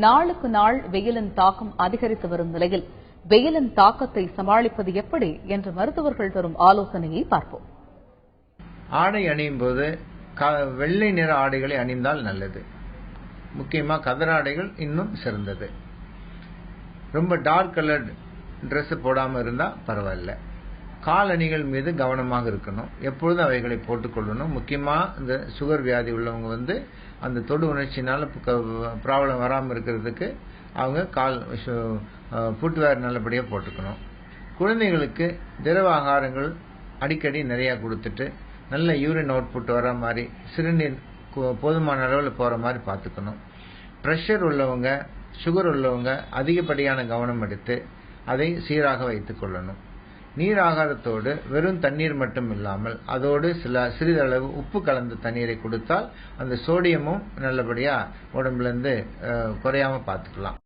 நாளுக்கு நாள் வெயிலின் தாக்கம் அதிகரித்து வரும் நிலையில் வெயிலின் தாக்கத்தை சமாளிப்பது எப்படி என்று மருத்துவர்கள் தரும் ஆலோசனையை பார்ப்போம். ஆடை அணியும் போது வெள்ளை நிற ஆடைகளை அணிந்தால் நல்லது. முக்கியமா கதராடைகள் இன்னும் சிறந்தது. ரொம்ப டார்க் கலர்ட் ட்ரெஸ் போடாம இருந்தா பரவாயில்ல. காலணிகள் மீது கவனமாக இருக்கணும். எப்பொழுதும் அவைகளை போட்டுக்கொள்ளணும். முக்கியமா இந்த சுகர் வியாதி உள்ளவங்க அந்த தொடு உணர்ச்சினால ப்ராப்ளம் வராமல் இருக்கிறதுக்கு அவங்க ஃபுட்வேர் நல்லபடியாக போட்டுக்கணும். குழந்தைகளுக்கு திரவ ஆகாரங்கள் அடிக்கடி நிறைய கொடுத்துட்டு நல்ல யூரின் அவுட்புட் வர மாதிரி சிறுநீர் போதுமான அளவில் போற மாதிரி பார்த்துக்கணும். பிரஷர் உள்ளவங்க சுகர் உள்ளவங்க அதிகப்படியான கவனம் எடுத்து அதை சீராக வைத்துக் கொள்ளணும். நீர் ஆகாரத்தோடு வெறும் தண்ணீர் மட்டும் இல்லாமல் அதோடு சிறிதளவு உப்பு கலந்த தண்ணீரை கொடுத்தால் அந்த சோடியமும் நல்லபடியா உடம்புல இருந்து குறையாம பார்த்துக்கலாம்.